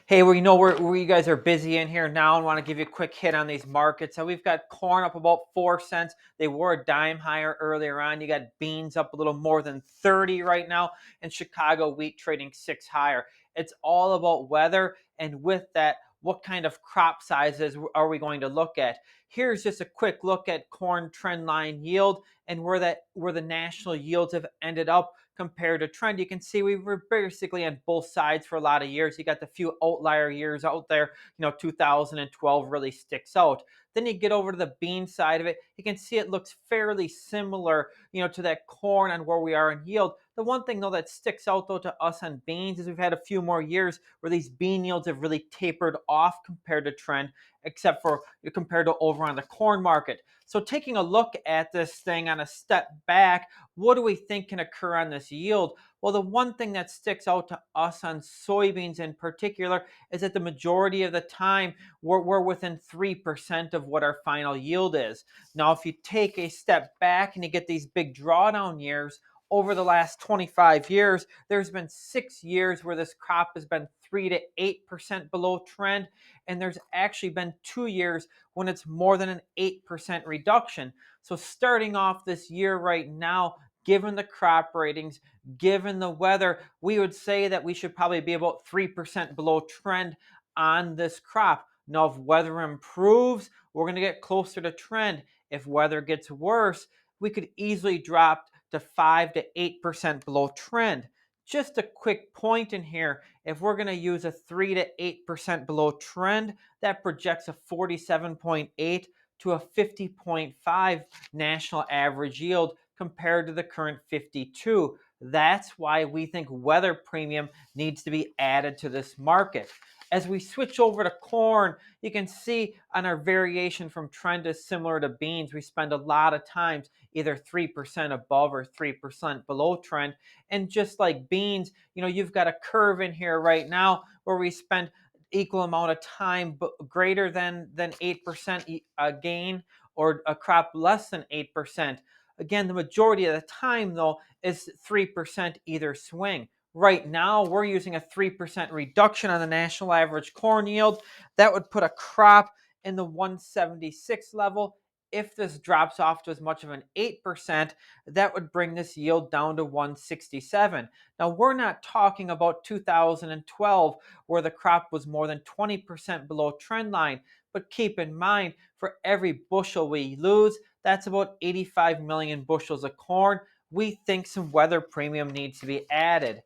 Hey, we know where you guys are busy in here now and want to give you a quick hit on these markets. So we've got corn up about 4 cents. They were a dime higher earlier on. You got beans up a little more than 30 right now, and Chicago wheat trading 6 higher. It's all about weather, and with that, what kind of crop sizes are we going to look at? Here's just a quick look at corn trend line yield and where the national yields have ended up compared to trend. You can see we were basically on both sides for a lot of years. You got the few outlier years out there. 2012 really sticks out. Then you get over to the bean side of it. You can see it looks fairly similar, to that corn and where we are in yield. The one thing though that sticks out though to us on beans is we've had a few more years where these bean yields have really tapered off compared to trend, except for compared to over on the corn market. So taking a look at this thing on a step back, what do we think can occur on this yield? Well, the one thing that sticks out to us on soybeans in particular is that the majority of the time we're within 3% of what our final yield is. Now, if you take a step back and you get these big drawdown years, over the last 25 years, there's been 6 years where this crop has been 3 to 8% below trend, and there's actually been 2 years when it's more than an 8% reduction. So starting off this year right now, given the crop ratings, given the weather, we would say that we should probably be about 3% below trend on this crop. Now, if weather improves, we're going to get closer to trend. If weather gets worse, we could easily drop to 5 to 8% below trend. Just a quick point in here, if we're going to use a 3 to 8% below trend, that projects a 47.8 to a 50.5 national average yield compared to the current 52. That's why we think weather premium needs to be added to this market. As we switch over to corn, you can see on our variation from trend is similar to beans. We spend a lot of times either 3% above or 3% below trend. And just like beans, you've got a curve in here right now where we spend equal amount of time greater than 8% gain, or a crop less than 8%. Again, the majority of the time, though, is 3% either swing. Right now, we're using a 3% reduction on the national average corn yield. That would put a crop in the 176 level. If this drops off to as much of an 8%, that would bring this yield down to 167. Now, we're not talking about 2012, where the crop was more than 20% below trend line. But keep in mind, for every bushel we lose, that's about 85 million bushels of corn. We think some weather premium needs to be added.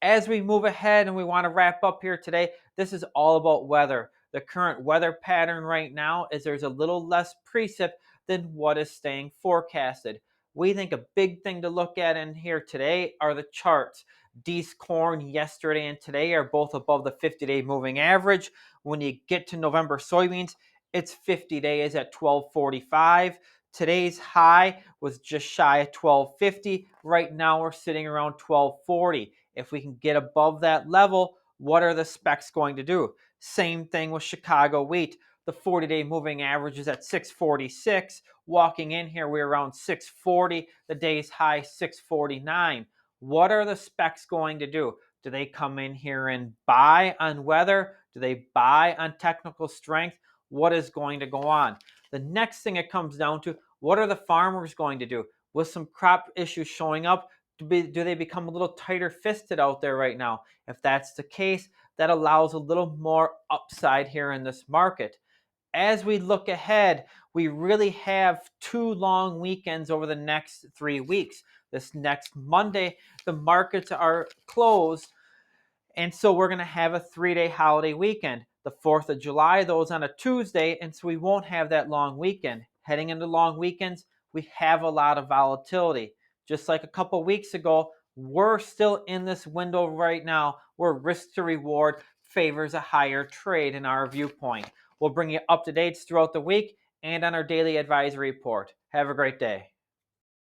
As we move ahead and we want to wrap up here today, this is all about weather. The current weather pattern right now is there's a little less precip than what is staying forecasted. We think a big thing to look at in here today are the charts. D's corn yesterday and today are both above the 50-day moving average. When you get to November soybeans, it's 50 days at 1245. Today's high was just shy of 1250. Right now we're sitting around 1240. If we can get above that level, what are the specs going to do? Same thing with Chicago wheat. The 40-day moving average is at 646. Walking in here, we're around 640. The day's high, 649. What are the specs going to do? Do they come in here and buy on weather? Do they buy on technical strength? What is going to go on? The next thing it comes down to, what are the farmers going to do? With some crop issues showing up, do they become a little tighter fisted out there right now? If that's the case, that allows a little more upside here in this market. As we look ahead, we really have 2 long weekends over the next 3 weeks. This next Monday, the markets are closed, and so we're going to have a 3-day holiday weekend. The 4th of July, though, is on a Tuesday, and so we won't have that long weekend. Heading into long weekends, we have a lot of volatility. Just like a couple weeks ago, we're still in this window right now where risk to reward favors a higher trade in our viewpoint. We'll bring you up to dates throughout the week and on our daily advisory report. Have a great day.